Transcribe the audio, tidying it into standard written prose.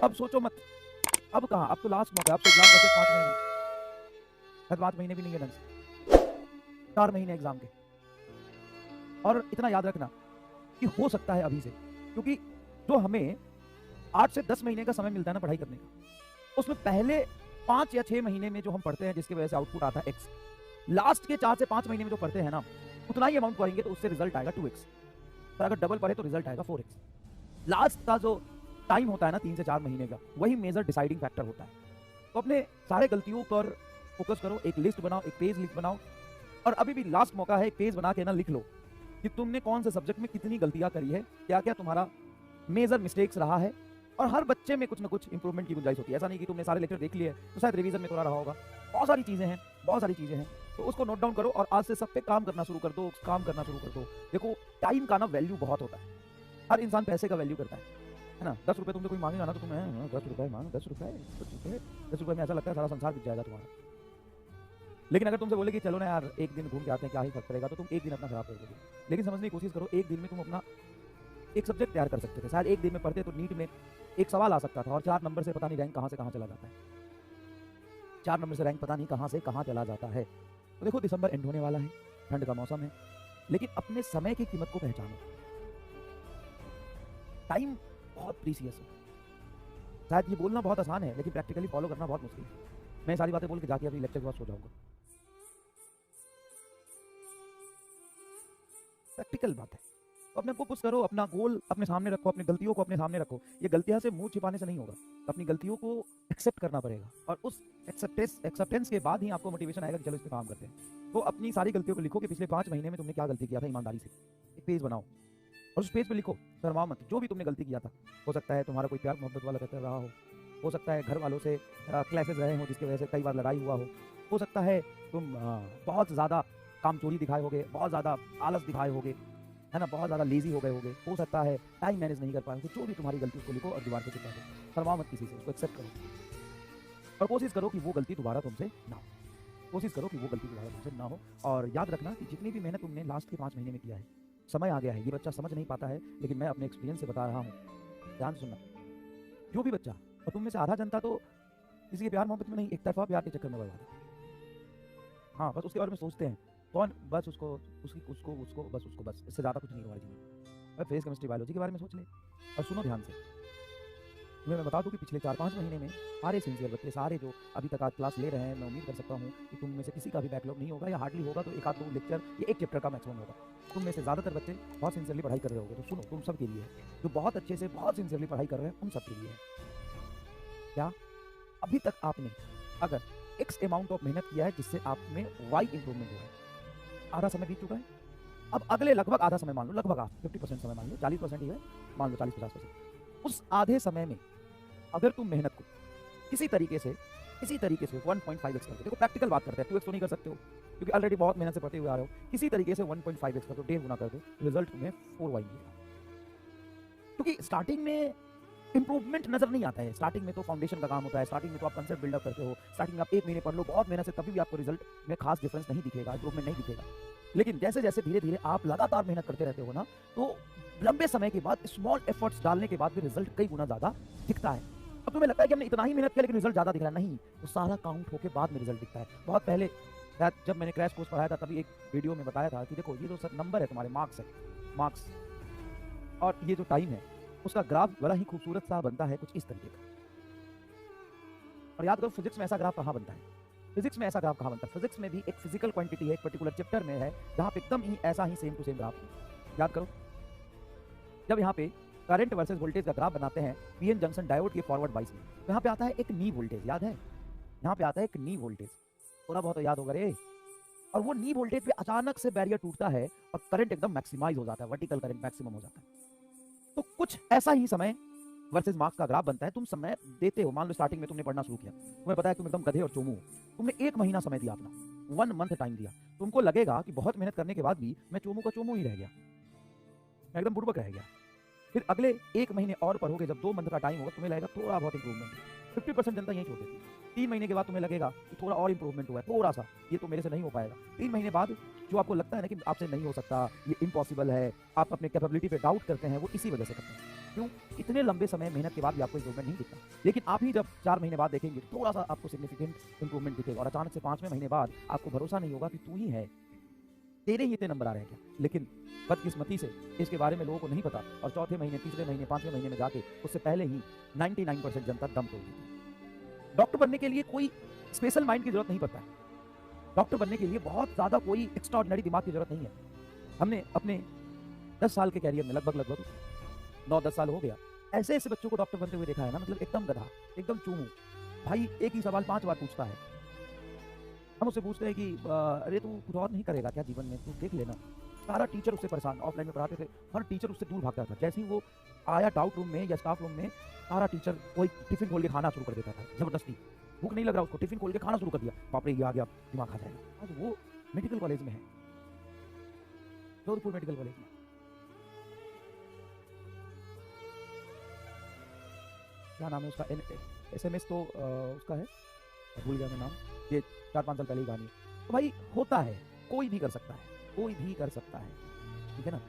अब सोचो मत, अब कहाँ, अब तो लास्ट मौका, अब तो एग्जाम बचे 5 महीने, 5 महीने भी नहीं है ढंग से, 4 महीने एग्जाम के। और इतना याद रखना कि हो सकता है अभी से, क्योंकि जो हमें 8 से 10 महीने का समय मिलता है ना पढ़ाई करने का, उसमें पहले 5 या 6 महीने में जो हम पढ़ते हैं जिसकी वजह से आउटपुट आता है x, लास्ट के 4 से 5 महीने में जो पढ़ते हैं ना उतना ही अमाउंट पढ़ेंगे तो उससे रिजल्ट आएगा 2x, पर अगर डबल पढ़े तो रिजल्ट आएगा 4x। लास्ट का जो टाइम होता है ना 3 से 4 महीने का, वही मेजर डिसाइडिंग फैक्टर होता है। तो अपने सारे गलतियों पर फोकस करो, एक लिस्ट बनाओ, एक पेज लिख बनाओ, और अभी भी लास्ट मौका है, एक पेज बना के ना लिख लो कि तुमने कौन से सब्जेक्ट में कितनी गलतियां करी है, क्या क्या तुम्हारा मेजर मिस्टेक्स रहा है। और हर बच्चे में कुछ ना कुछ इंप्रूवमेंट की गुंजाइश होती है, ऐसा नहीं कि तुमने सारे लेक्चर देख लिए तो शायद रिवीजन में थोड़ा रहा होगा। बहुत सारी चीजें हैं, बहुत सारी चीजें हैं, तो उसको नोट डाउन करो और आज से सब पे काम करना शुरू कर दो, काम करना शुरू कर दो। देखो टाइम का ना वैल्यू बहुत होता है, हर इंसान पैसे का वैल्यू करता है ना। 10 रुपये तुमसे कोई मांगेगा ना तो तुम्हें 10 रुपये मांग, 10 रुपये 10 रुपये में ऐसा लगता है सारा संसार बिक जाएगा तुम्हारा। लेकिन अगर तुमसे बोले कि चलो ना यार एक दिन घूम के आते हैं, क्या ही फर्क पड़ेगा, तो तुम एक दिन अपना खराब कर दोगे। लेकिन समझने की कोशिश करो, एक दिन में तुम अपना एक सब्जेक्ट तैयार कर सकते थे। शायद एक दिन में पढ़ते तो नीट में एक सवाल आ सकता था और 4 नंबर से पता नहीं रैंक कहाँ से कहाँ चला जाता है, 4 नंबर से रैंक पता नहीं कहाँ से कहाँ चला जाता है। तो देखो दिसंबर एंड होने वाला है, ठंड का मौसम है, लेकिन अपने समय की कीमत को पहचानो। टाइम बहुत प्रीसियस है। शायद ये बोलना बहुत आसान है लेकिन प्रैक्टिकली फॉलो करना बहुत मुश्किल है। मैं सारी बातें बोल के जाके अभी लेक्चर के बाद सो जाऊंगा। प्रैक्टिकल बात है, तो अपने को पुश करो, अपना गोल अपने सामने रखो, अपनी गलतियों को अपने सामने रखो। ये गलतियां से मुंह छिपाने से नहीं होगा, अपनी गलतियों को एक्सेप्ट करना पड़ेगा और उस एक्सेप्टेंस के बाद ही आपको मोटिवेशन आएगा कि चलो इस पे काम करते हैं। तो अपनी सारी गलतियों को लिखो कि पिछले 5 महीने में तुमने क्या गलती किया था, ईमानदारी से एक पेज बनाओ और उस पेज पे लिखो, शर्माओ मत, जो भी तुमने गलती किया था। हो सकता है तुम्हारा कोई प्यार मोहब्बत वाला कहते रहा हो सकता है घर वालों से क्लैशेस रहे हो जिसकी वजह से कई बार लड़ाई हुआ हो सकता है तुम बहुत ज़्यादा कामचोरी दिखाए होगे, बहुत ज़्यादा आलस दिखाए होगे, है ना, बहुत ज़्यादा लेजी हो गए होगे, हो सकता है टाइम मैनेज नहीं कर पाए होगे। जो भी तुम्हारी गलती उसको लिखो और दीवार पे चिपका दो, शर्माओ मत किसी से, उसको एक्सेप्ट करो और कोशिश करो कि वो गलती दोबारा तुमसे ना हो, कोशिश करो कि वो गलती दोबारा तुमसे ना हो। और याद रखना कि जितनी भी मेहनत तुमने लास्ट के 5 महीने में किया है, समय आ गया है। ये बच्चा समझ नहीं पाता है लेकिन मैं अपने एक्सपीरियंस से बता रहा हूँ, ध्यान सुनना। जो भी बच्चा, और तुम में से आधा जनता तो किसी के प्यार मोहब्बत में नहीं, एक तरफा प्यार के चक्कर में बर्बाद है। हाँ, बस उसके बारे में सोचते हैं कौन, बस उसको उसकी उसको उसको बस उसको बस, इससे ज़्यादा कुछ नहीं हमारी जिंदगी। और फिजिक्स केमिस्ट्री बायोलॉजी के बारे में सोच ले और सुनो ध्यान से। तुम्हें मैं बता दूं कि पिछले 4-5 महीने में सारे सिंसियर बच्चे, सारे जो अभी तक आज क्लास ले रहे हैं, मैं उम्मीद कर सकता हूँ कि तुम में से किसी का भी बैकलॉग नहीं होगा, या हार्डली होगा तो 1-2 लेक्चर या 1 चैप्टर का मैक्सिमम होगा। तुम में से ज़्यादातर बच्चे बहुत सिंसियरली पढ़ाई कर रहे होगे। तो सुनो, तुम सब के लिए है, जो बहुत अच्छे से बहुत सिंसियरली पढ़ाई कर रहे हैं उन सब के लिए है। क्या अभी तक आपने अगर एक्स अमाउंट ऑफ मेहनत किया है जिससे आप में वाई इंप्रूवमेंट हुआ है, आधा समय बीत चुका है, अब अगले लगभग आधा समय मान लो, लगभग आप 50% समय मान लो, 40% ही है, मान लो 40-50%, उस आधे समय में अगर तुम मेहनत को किसी तरीके से 1.5x करते, देखो प्रैक्टिकल बात करते हैं, 2x तो नहीं कर सकते हो क्योंकि ऑलरेडी बहुत मेहनत से पढ़ते हुए आ रहे हो, किसी तरीके से 1.5x कर दो, 1.5 गुना कर दो, रिजल्ट तुम्हें 4y मिलेगा। क्योंकि स्टार्टिंग में इंप्रूवमेंट नजर नहीं आता है, स्टार्टिंग में तो फाउंडेशन का काम होता है, स्टार्टिंग में तो आप कंसेप्ट बिल्डअप करते हो, स्टार्टिंग में आप 1 महीने पढ़ लो बहुत मेहनत से, तभी भी आपको रिजल्ट में खास डिफरेंस नहीं दिखेगा, इंप्रूवमेंट नहीं दिखेगा। लेकिन जैसे जैसे धीरे धीरे आप लगातार मेहनत करते रहते हो ना, तो लंबे समय के बाद स्मॉल एफर्ट्स डालने के बाद भी रिजल्ट कई गुना ज्यादा दिखता है। अब तुम्हें लगता है कि हमने इतना ही मेहनत किया लेकिन रिजल्ट ज्यादा दिख रहा है, नहीं, तो सारा काउंट होके बाद में रिजल्ट दिखता है। बहुत पहले शायद जब मैंने क्रैश कोर्स पढ़ाया था तभी एक वीडियो में बताया था कि देखो ये जो सर नंबर है तुम्हारे, मार्क्स है, मार्क्स और ये जो टाइम है उसका ग्राफ बड़ा ही खूबसूरत सा बनता है कुछ इस तरीके का। और याद करो फिजिक्स में ऐसा ग्राफ कहाँ बनता है, फिजिक्स में ऐसा ग्राफ कहाँ बनता है, फिजिक्स में भी एक फिजिकल क्वांटिटी है, एक पर्टिकुलर चैप्टर में है जहाँ पे एकदम ही ऐसा ही सेम टू सेम ग्राफ है। याद करो, जब यहाँ पे करंट वर्सेस वोल्टेज का ग्राफ बनाते हैं पीएन जंक्शन डायोड के फॉरवर्ड वाइस में, तो यहाँ पे आता है एक नी वोल्टेज, याद है, यहाँ पे आता है एक नी वोल्टेज, थोड़ा बहुत तो याद होगा रे। और वो नी वोल्टेज पे अचानक से बैरियर टूटता है और करंट एकदम मैक्सिमाइज हो जाता है, वर्टिकल करंट मैक्सिमम हो जाता है। तो कुछ ऐसा ही समय वर्सेस मार्क्स का ग्राफ बनता है। तुम समय देते हो, मान लो स्टार्टिंग में तुमने पढ़ना शुरू किया, तुम्हें पता है तुम एकदम गधे और चोमू हो, तुमने 1 महीना समय दिया अपना, 1 मंथ टाइम दिया, तुमको लगेगा कि बहुत मेहनत करने के बाद भी मैं चोमू का चोमू ही रह गया, मैं एकदम बुड़बक रह गया। फिर अगले 1 महीने और पढ़ोगे, जब 2 मंथ का टाइम होगा, तुम्हें लगेगा थोड़ा बहुत इंप्रूवमेंट। 50% जनता यहीं छोड़ देती है। 3 महीने के बाद तुम्हें लगेगा कि थोड़ा और इंप्रूवमेंट हुआ है, थोड़ा-सा, ये तो मेरे से नहीं हो पाएगा। 3 महीने बाद जो आपको लगता है ना कि आपसे नहीं हो सकता, ये इम्पॉसिबल है, आप अपने कैपेबिलिटी पे डाउट करते हैं, वो इसी वजह से करते हैं। क्यों? इतने लंबे समय मेहनत के बाद भी आपको इंप्रूवमेंट नहीं दिखता। लेकिन आप ही जब 4 महीने बाद देखेंगे, थोड़ा-सा आपको सिग्निफिकेंट इंप्रूवमेंट दिखेगा और अचानक से 5वें महीने बाद आपको भरोसा नहीं होगा कि तू ही है, तेरे ही इतने नंबर आ रहे हैं क्या? लेकिन बदकिस्मती से इसके बारे में लोगों को नहीं पता और चौथे महीने, तीसरे महीने, 5वें महीने में जाके उससे पहले ही 99% जनता दम तोड़ देती है। डॉक्टर बनने के लिए कोई स्पेशल माइंड की जरूरत नहीं पड़ता है। डॉक्टर बनने के लिए बहुत ज़्यादा कोई एक्स्ट्राऑर्डिनरी दिमाग की जरूरत नहीं है। हमने अपने 10 साल के कैरियर में लगभग 9-10 साल हो गया, ऐसे-ऐसे बच्चों को डॉक्टर बनते हुए देखा है ना, मतलब एकदम गधा, एकदम चूमू। भाई एक ही सवाल 5 बार पूछता है। हम उससे पूछते हैं कि अरे तू कुछ और नहीं करेगा क्या जीवन में? तू देख लेना। सारा टीचर उससे परेशान, ऑफलाइन में पढ़ाते थे, हर टीचर उससे दूर भागता था। जैसे ही वो आया डाउट रूम में या स्टाफ रूम में, सारा टीचर कोई टिफिन खोल के खाना शुरू कर देता था, जबरदस्ती। भूख नहीं लग रहा उसको, टिफिन खोल के खाना शुरू कर दिया। बाप रे, ये आ गया, दिमाग खा जाएगा। आज वो मेडिकल कॉलेज में है, जोधपुर मेडिकल कॉलेज में। क्या नाम है उसका? SMS तो उसका है, भूल गया मैं नाम। ये 4-5 साल पहले की कहानी है। तो भाई होता है, कोई भी कर सकता है, कोई भी कर सकता है, ठीक है ना?